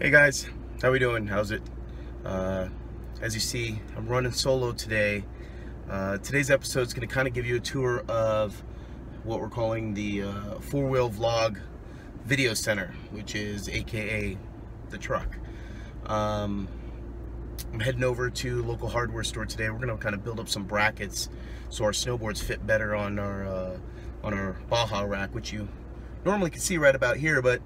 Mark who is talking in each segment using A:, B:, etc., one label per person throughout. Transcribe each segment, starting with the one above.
A: Hey guys, how we doing? How's it? As you see, I'm running solo today. Today's episode is going to kind of give you a tour of what we're calling the four-wheel vlog video center, which is AKA the truck. I'm heading over to local hardware store today. We're going to kind of build up some brackets so our snowboards fit better on our Baja Rack, which you normally can see right about here, but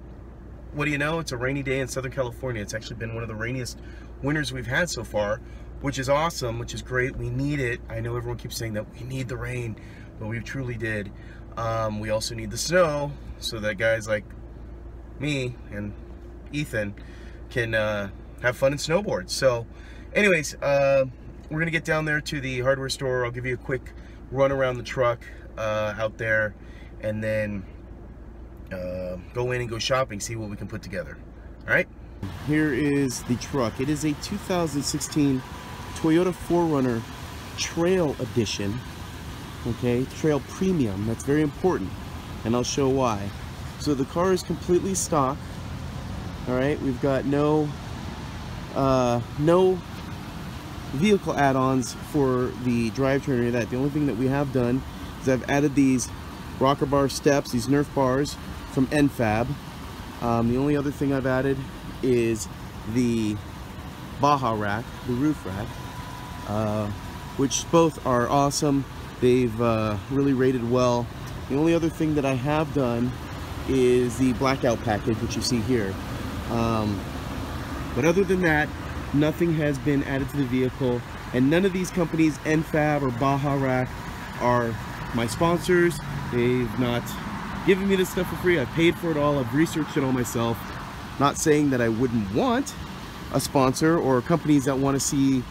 A: what do you know? It's a rainy day in Southern California. It's actually been one of the rainiest winters we've had so far, which is awesome, which is great. We need it. I know everyone keeps saying that we need the rain, but we truly did. We also need the snow so that guys like me and Ethan can have fun and snowboard. So anyways, we're gonna get down there to the hardware store. I'll give you a quick run around the truck out there, and then go in and go shopping, see what we can put together. All right, here is the truck. It is a 2016 Toyota 4Runner Trail Edition. Okay, Trail Premium. That's very important, and I'll show why. So the car is completely stock. All right, we've got no vehicle add-ons for the drivetrain or any of that. The only thing that we have done is I've added these rocker bar steps, these Nerf bars from Enfab. The only other thing I've added is the Baja Rack, the roof rack, which both are awesome. They've really rated well. The only other thing that I have done is the blackout package, which you see here. But other than that, nothing has been added to the vehicle, and none of these companies, Enfab or Baja Rack, are my sponsors. They've not given me this stuff for free. I paid for it all. I've researched it all myself. Not saying that I wouldn't want a sponsor or companies that want to see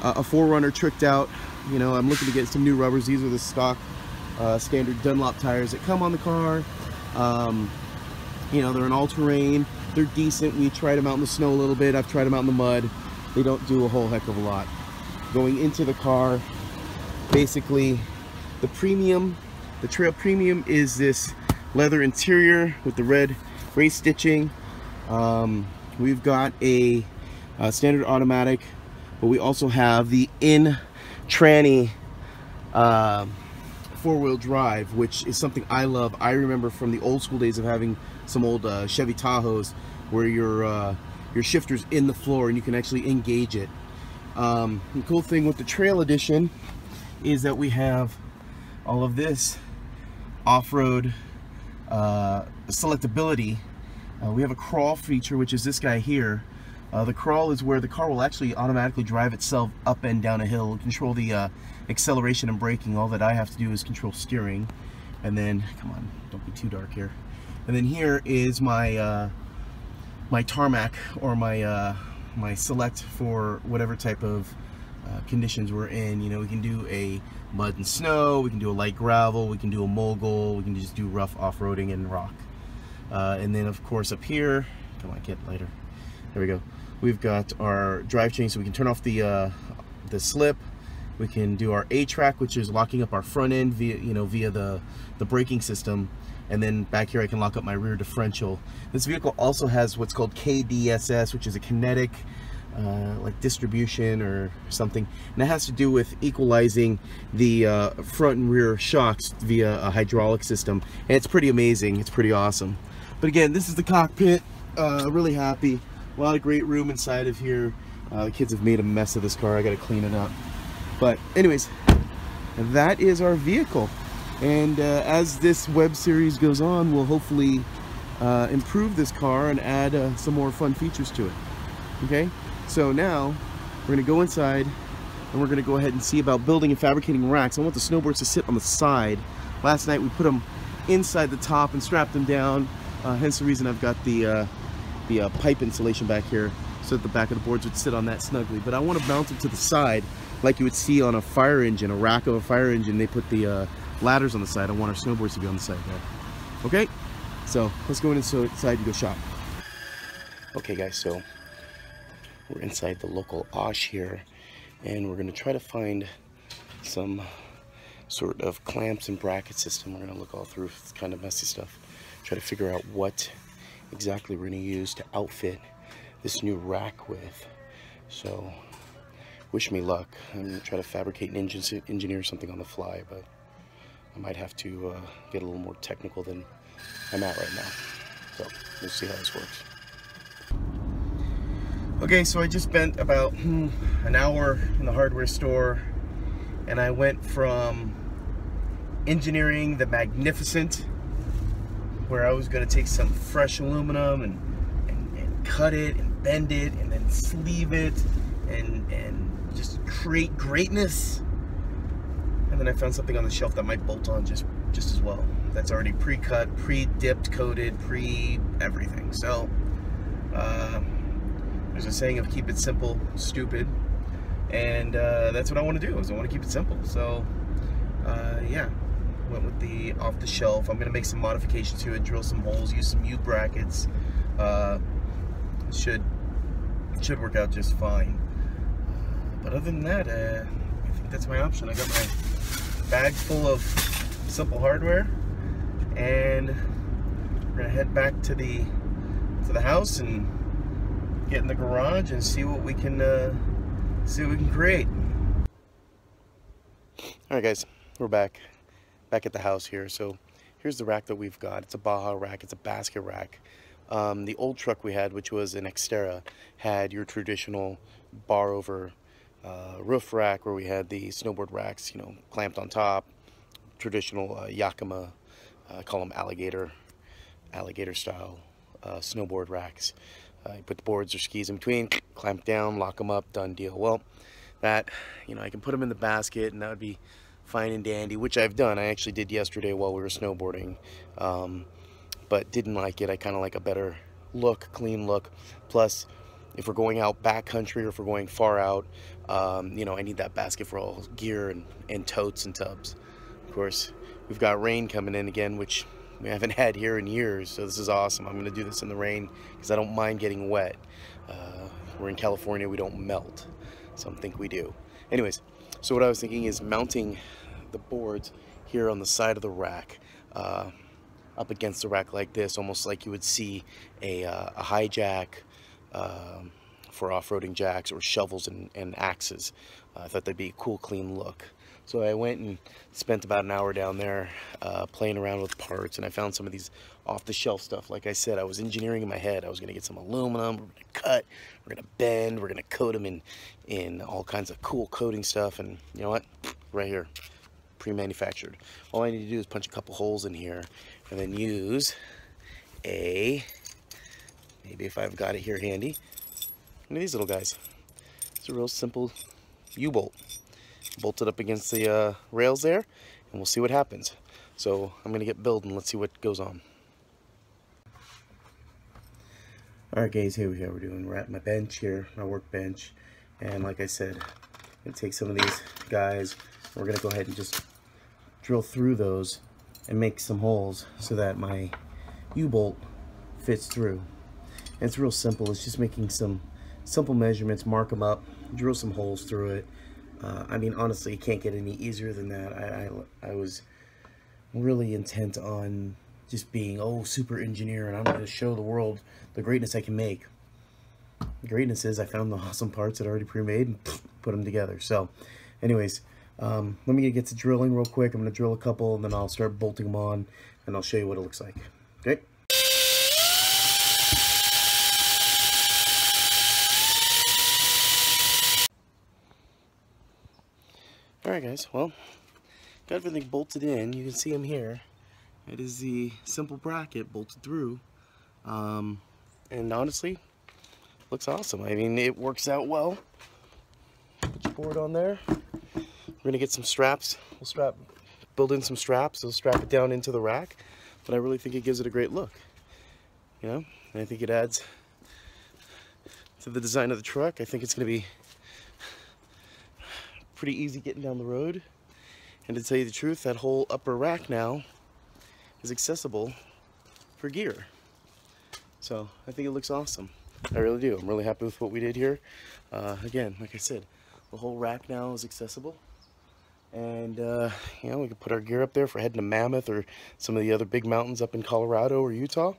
A: a 4Runner tricked out. You know, I'm looking to get some new rubbers. These are the stock standard Dunlop tires that come on the car. You know, they're an all-terrain. They're decent. We tried them out in the snow a little bit. I've tried them out in the mud. They don't do a whole heck of a lot. Going into the car, basically, the premium, the Trail Premium is this leather interior with the red race stitching. We've got a standard automatic, but we also have the in-tranny four-wheel drive, which is something I love. I remember from the old school days of having some old Chevy Tahoes where your shifter's in the floor and you can actually engage it. The cool thing with the Trail Edition is that we have all of this off-road selectability. We have a crawl feature, which is this guy here. The crawl is where the car will actually automatically drive itself up and down a hill, control the acceleration and braking. All that I have to do is control steering. And then, come on, don't be too dark here. And then here is my my tarmac, or my select for whatever type of conditions we're in. You know, we can do a mud and snow, we can do a light gravel, we can do a mogul, we can just do rough off-roading and rock. And then of course up here, come on, get lighter. There we go. We've got our drivetrain, so we can turn off the slip. We can do our A-track, which is locking up our front end via, you know, via the braking system. And then back here I can lock up my rear differential. This vehicle also has what's called KDSS, which is a kinetic like distribution or something, and that has to do with equalizing the front and rear shocks via a hydraulic system, and it's pretty amazing. It's pretty awesome. But again, this is the cockpit. Really happy. A lot of great room inside of here. The kids have made a mess of this car. I got to clean it up. But anyways, that is our vehicle, and as this web series goes on, we'll hopefully improve this car and add some more fun features to it. Okay, so now we're going to go inside and we're going to go ahead and see about building and fabricating racks. I want the snowboards to sit on the side. Last night we put them inside the top and strapped them down, hence the reason I've got the pipe insulation back here, so that the back of the boards would sit on that snugly. But I want to mount them to the side like you would see on a fire engine, a rack of a fire engine. They put the ladders on the side. I want our snowboards to be on the side there. Okay, so let's go inside and go shop. Okay guys, so we're inside the local Osh here, and we're going to try to find some sort of clamps and bracket system. We're going to look all through this kind of messy stuff, try to figure out what exactly we're going to use to outfit this new rack with. So wish me luck. I'm gonna try to fabricate and engineer something on the fly, but I might have to get a little more technical than I'm at right now. So we'll see how this works. Okay, so I just spent about an hour in the hardware store, and I went from engineering the Magnificent, where I was going to take some fresh aluminum and cut it and bend it and then sleeve it and just create greatness. And then I found something on the shelf that might bolt on just as well. That's already pre-cut, pre-dipped, coated, pre-everything. So there's a saying of keep it simple, stupid. And that's what I want to do, is I want to keep it simple. So yeah, went with the off the shelf. I'm going to make some modifications to it, drill some holes, use some U brackets. It should work out just fine. But other than that, I think that's my option. I got my bag full of simple hardware, and we're gonna head back to the house and get in the garage and see what we can create. All right, guys, we're back at the house here. So here's the rack that we've got. It's a Baja Rack. It's a basket rack. The old truck we had, which was an Xterra, had your traditional bar over roof rack where we had the snowboard racks, you know, clamped on top. Traditional Yakima, I call them alligator style snowboard racks. You put the boards or skis in between, clamp down, lock them up, done deal. Well, that, you know, I can put them in the basket and that would be fine and dandy, which I've done. I actually did yesterday while we were snowboarding, but didn't like it. I kind of like a better look, clean look. Plus, if we're going out backcountry or if we're going far out, you know, I need that basket for all gear and totes and tubs. Of course, we've got rain coming in again, which we haven't had here in years, so this is awesome. I'm going to do this in the rain because I don't mind getting wet. We're in California, we don't melt. Some think we do. Anyways, so what I was thinking is mounting the boards here on the side of the rack, up against the rack like this, almost like you would see a high jack for off-roading jacks, or shovels and axes. I thought that'd be a cool, clean look. So I went and spent about an hour down there playing around with parts, and I found some of these off-the-shelf stuff. Like I said, I was engineering in my head. I was going to get some aluminum, we're going to cut, we're going to bend, we're going to coat them in all kinds of cool coating stuff, and you know what? Right here, pre-manufactured. All I need to do is punch a couple holes in here, and then use maybe if I've got it here handy, one of these little guys. It's a real simple U-bolt. Bolt it up against the rails there, and we'll see what happens. So I'm gonna get building. Let's see what goes on. All right, guys, here we go. We're at my bench here, my workbench, and like I said, I'm gonna take some of these guys. We're gonna go ahead and just drill through those and make some holes so that my U-bolt fits through. And it's real simple. It's just making some simple measurements, mark them up, drill some holes through it. I mean, honestly, it can't get any easier than that. I was really intent on just being, super engineer, and I'm going to show the world the greatness I can make. The greatness is I found the awesome parts that are already pre-made and put them together. So, anyways, let me get to drilling real quick. I'm going to drill a couple, and then I'll start bolting them on, and I'll show you what it looks like. Okay? Alright, guys, well, got everything bolted in. You can see them here. It is the simple bracket bolted through, and honestly, looks awesome. I mean, it works out well. Put your board on there. We're gonna get some straps. We'll build in some straps. We'll strap it down into the rack, but I really think it gives it a great look, you know, and I think it adds to the design of the truck. I think it's gonna be pretty easy getting down the road, and to tell you the truth, that whole upper rack now is accessible for gear. So I think it looks awesome. I really do. I'm really happy with what we did here. Again, like I said, the whole rack now is accessible, and you know, we can put our gear up there for heading to Mammoth or some of the other big mountains up in Colorado or Utah.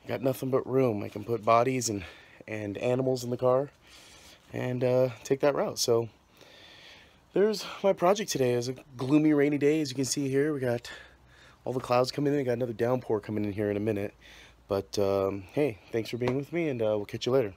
A: I got nothing but room. I can put bodies and and animals in the car and take that route. So there's my project today. It's a gloomy, rainy day. As you can see here, we got all the clouds coming in. We got another downpour coming in here in a minute. But hey, thanks for being with me, and we'll catch you later.